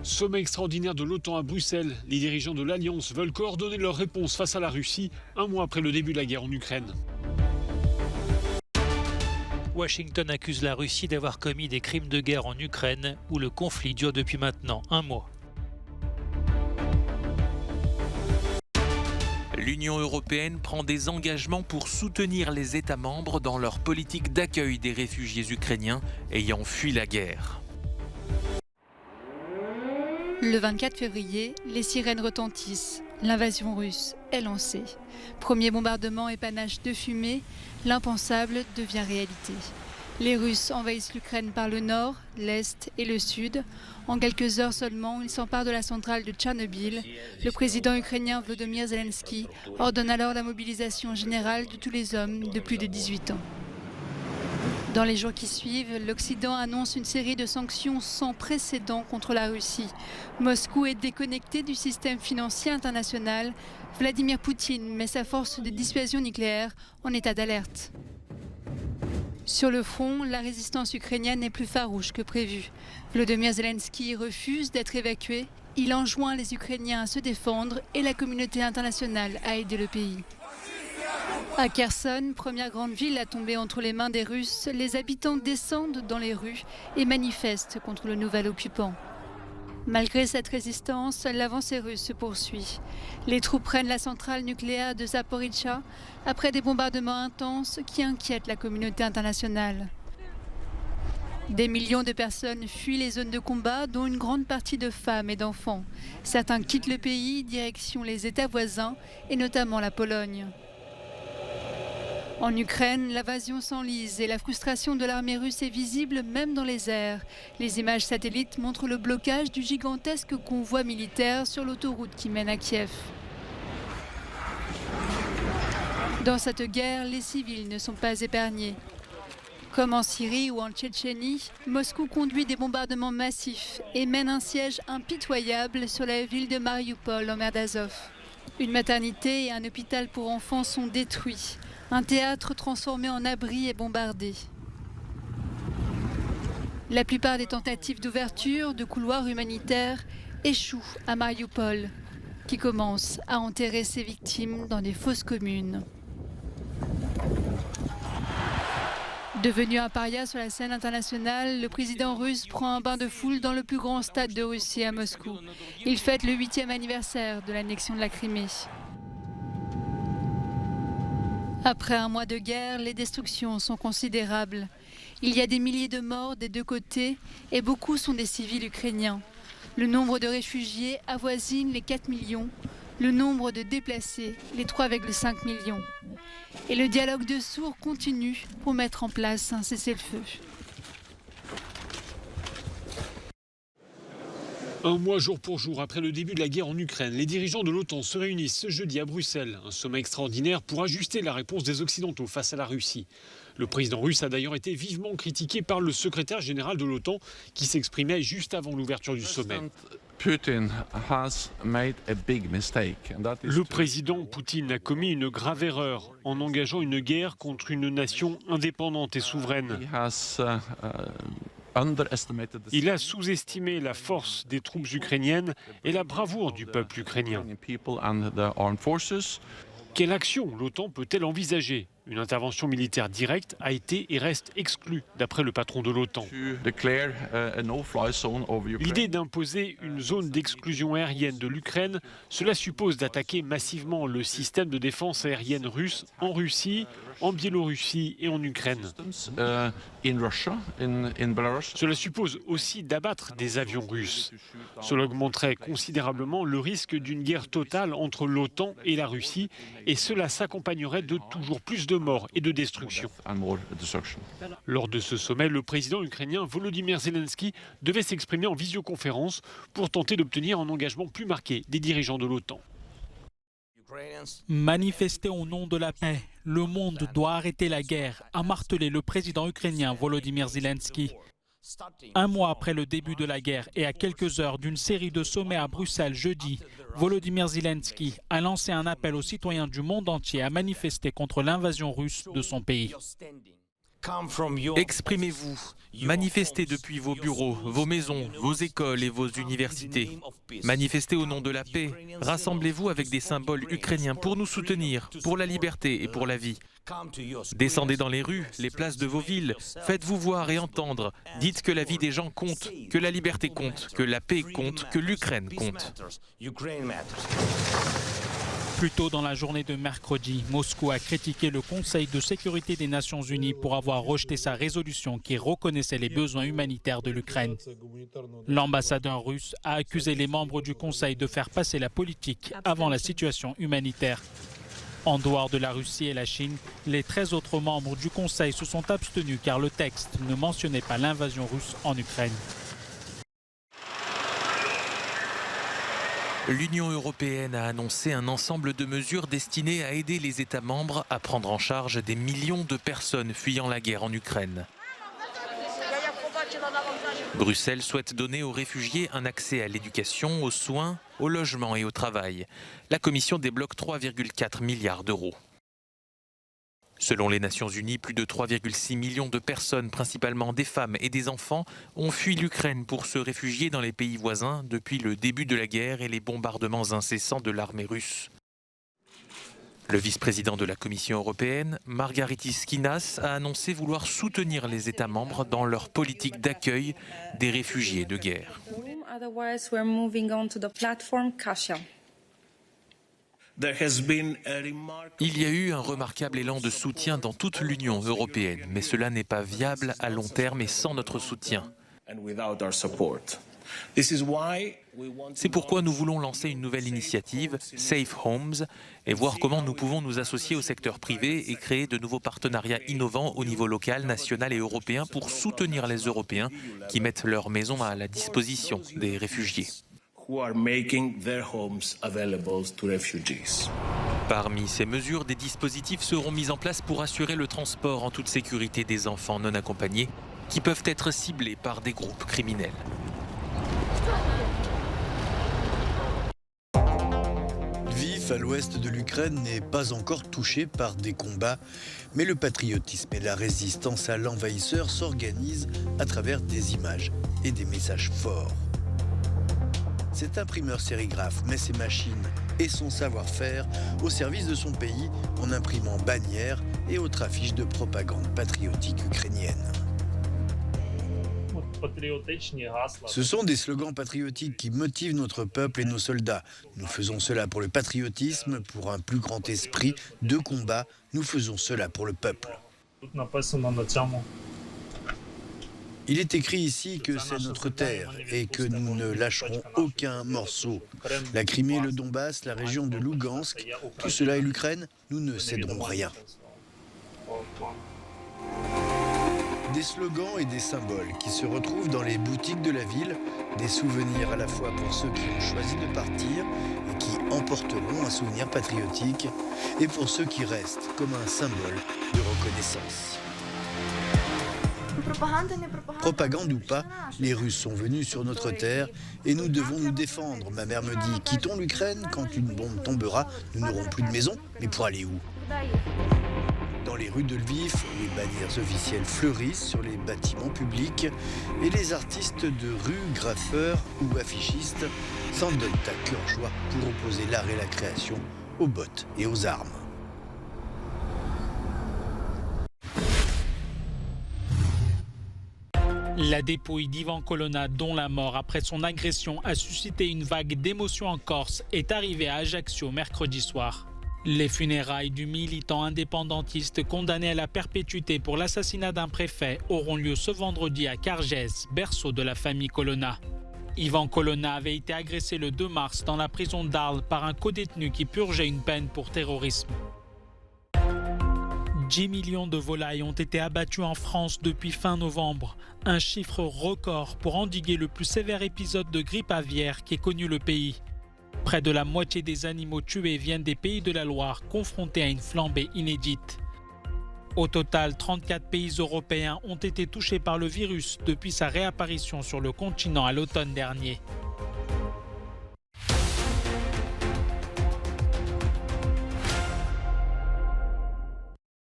Sommet extraordinaire de l'OTAN à Bruxelles. Les dirigeants de l'Alliance veulent coordonner leur réponse face à la Russie, un mois après le début de la guerre en Ukraine. Washington accuse la Russie d'avoir commis des crimes de guerre en Ukraine, où le conflit dure depuis maintenant un mois. L'Union européenne prend des engagements pour soutenir les États membres dans leur politique d'accueil des réfugiés ukrainiens ayant fui la guerre. Le 24 février, les sirènes retentissent. L'invasion russe est lancée. Premier bombardement et panache de fumée, l'impensable devient réalité. Les Russes envahissent l'Ukraine par le nord, l'est et le sud. En quelques heures seulement, ils s'emparent de la centrale de Tchernobyl. Le président ukrainien Volodymyr Zelensky ordonne alors la mobilisation générale de tous les hommes de plus de 18 ans. Dans les jours qui suivent, l'Occident annonce une série de sanctions sans précédent contre la Russie. Moscou est déconnecté du système financier international. Vladimir Poutine met sa force de dissuasion nucléaire en état d'alerte. Sur le front, la résistance ukrainienne est plus farouche que prévu. Volodymyr Zelensky refuse d'être évacué. Il enjoint les Ukrainiens à se défendre et la communauté internationale à aider le pays. À Kherson, première grande ville à tomber entre les mains des Russes, les habitants descendent dans les rues et manifestent contre le nouvel occupant. Malgré cette résistance, l'avancée russe se poursuit. Les troupes prennent la centrale nucléaire de Zaporijjia après des bombardements intenses qui inquiètent la communauté internationale. Des millions de personnes fuient les zones de combat, dont une grande partie de femmes et d'enfants. Certains quittent le pays, direction les États voisins et notamment la Pologne. En Ukraine, l'invasion s'enlise et la frustration de l'armée russe est visible même dans les airs. Les images satellites montrent le blocage du gigantesque convoi militaire sur l'autoroute qui mène à Kiev. Dans cette guerre, les civils ne sont pas épargnés. Comme en Syrie ou en Tchétchénie, Moscou conduit des bombardements massifs et mène un siège impitoyable sur la ville de Mariupol en mer d'Azov. Une maternité et un hôpital pour enfants sont détruits. Un théâtre transformé en abri est bombardé. La plupart des tentatives d'ouverture de couloirs humanitaires échouent à Mariupol, qui commence à enterrer ses victimes dans des fosses communes. Devenu un paria sur la scène internationale, le président russe prend un bain de foule dans le plus grand stade de Russie à Moscou. Il fête le 8e anniversaire de l'annexion de la Crimée. Après un mois de guerre, les destructions sont considérables. Il y a des milliers de morts des deux côtés et beaucoup sont des civils ukrainiens. Le nombre de réfugiés avoisine les 4 millions, le nombre de déplacés les 3,5 millions. Et le dialogue de sourds continue pour mettre en place un cessez-le-feu. Un mois jour pour jour après le début de la guerre en Ukraine, les dirigeants de l'OTAN se réunissent ce jeudi à Bruxelles. Un sommet extraordinaire pour ajuster la réponse des Occidentaux face à la Russie. Le président russe a d'ailleurs été vivement critiqué par le secrétaire général de l'OTAN qui s'exprimait juste avant l'ouverture du sommet. Le président Poutine a commis une grave erreur en engageant une guerre contre une nation indépendante et souveraine. Il a sous-estimé la force des troupes ukrainiennes et la bravoure du peuple ukrainien. Quelle action l'OTAN peut-elle envisager ? Une intervention militaire directe a été et reste exclue, d'après le patron de l'OTAN. L'idée d'imposer une zone d'exclusion aérienne de l'Ukraine, cela suppose d'attaquer massivement le système de défense aérienne russe en Russie, en Biélorussie et en Ukraine. Cela suppose aussi d'abattre des avions russes. Cela augmenterait considérablement le risque d'une guerre totale entre l'OTAN et la Russie, et cela s'accompagnerait de toujours plus de morts et de destruction. Lors de ce sommet, le président ukrainien Volodymyr Zelensky devait s'exprimer en visioconférence pour tenter d'obtenir un engagement plus marqué des dirigeants de l'OTAN. Manifester au nom de la paix, le monde doit arrêter la guerre, a martelé le président ukrainien Volodymyr Zelensky. Un mois après le début de la guerre et à quelques heures d'une série de sommets à Bruxelles jeudi, Volodymyr Zelensky a lancé un appel aux citoyens du monde entier à manifester contre l'invasion russe de son pays. Exprimez-vous, manifestez depuis vos bureaux, vos maisons, vos écoles et vos universités. Manifestez au nom de la paix, rassemblez-vous avec des symboles ukrainiens pour nous soutenir, pour la liberté et pour la vie. Descendez dans les rues, les places de vos villes, faites-vous voir et entendre. Dites que la vie des gens compte, que la liberté compte, que la paix compte, que l'Ukraine compte. Plus tôt dans la journée de mercredi, Moscou a critiqué le Conseil de sécurité des Nations Unies pour avoir rejeté sa résolution qui reconnaissait les besoins humanitaires de l'Ukraine. L'ambassadeur russe a accusé les membres du Conseil de faire passer la politique avant la situation humanitaire. En dehors de la Russie et la Chine, les 13 autres membres du Conseil se sont abstenus car le texte ne mentionnait pas l'invasion russe en Ukraine. L'Union européenne a annoncé un ensemble de mesures destinées à aider les États membres à prendre en charge des millions de personnes fuyant la guerre en Ukraine. Bruxelles souhaite donner aux réfugiés un accès à l'éducation, aux soins, au logement et au travail. La Commission débloque 3,4 milliards d'euros. Selon les Nations Unies, plus de 3,6 millions de personnes, principalement des femmes et des enfants, ont fui l'Ukraine pour se réfugier dans les pays voisins depuis le début de la guerre et les bombardements incessants de l'armée russe. Le vice-président de la Commission européenne, Margaritis Schinas, a annoncé vouloir soutenir les États membres dans leur politique d'accueil des réfugiés de guerre. Il y a eu un remarquable élan de soutien dans toute l'Union européenne, mais cela n'est pas viable à long terme et sans notre soutien. C'est pourquoi nous voulons lancer une nouvelle initiative, Safe Homes, et voir comment nous pouvons nous associer au secteur privé et créer de nouveaux partenariats innovants au niveau local, national et européen pour soutenir les Européens qui mettent leurs maisons à la disposition des réfugiés. Parmi ces mesures, des dispositifs seront mis en place pour assurer le transport en toute sécurité des enfants non accompagnés qui peuvent être ciblés par des groupes criminels. Lviv, à l'ouest de l'Ukraine, n'est pas encore touché par des combats, mais le patriotisme et la résistance à l'envahisseur s'organisent à travers des images et des messages forts. Cet imprimeur sérigraphe met ses machines et son savoir-faire au service de son pays en imprimant bannières et autres affiches de propagande patriotique ukrainienne. Ce sont des slogans patriotiques qui motivent notre peuple et nos soldats. Nous faisons cela pour le patriotisme, pour un plus grand esprit de combat. Nous faisons cela pour le peuple. Il est écrit ici que c'est notre terre et que nous ne lâcherons aucun morceau. La Crimée, le Donbass, la région de Lougansk, tout cela est l'Ukraine, nous ne céderons rien. Des slogans et des symboles qui se retrouvent dans les boutiques de la ville, des souvenirs à la fois pour ceux qui ont choisi de partir et qui emporteront un souvenir patriotique, et pour ceux qui restent comme un symbole de reconnaissance. Propagande ou pas, les Russes sont venus sur notre terre et nous devons nous défendre. Ma mère me dit, quittons l'Ukraine, quand une bombe tombera, nous n'aurons plus de maison, mais pour aller où ? Dans les rues de Lviv, les bannières officielles fleurissent sur les bâtiments publics et les artistes de rue, graffeurs ou affichistes s'en donnent à cœur joie pour opposer l'art et la création aux bottes et aux armes. La dépouille d'Ivan Colonna, dont la mort après son agression a suscité une vague d'émotion en Corse, est arrivée à Ajaccio mercredi soir. Les funérailles du militant indépendantiste condamné à la perpétuité pour l'assassinat d'un préfet auront lieu ce vendredi à Cargès, berceau de la famille Colonna. Ivan Colonna avait été agressé le 2 mars dans la prison d'Arles par un codétenu qui purgeait une peine pour terrorisme. 10 millions de volailles ont été abattues en France depuis fin novembre, un chiffre record pour endiguer le plus sévère épisode de grippe aviaire qu'ait connu le pays. Près de la moitié des animaux tués viennent des pays de la Loire, confrontés à une flambée inédite. Au total, 34 pays européens ont été touchés par le virus depuis sa réapparition sur le continent à l'automne dernier.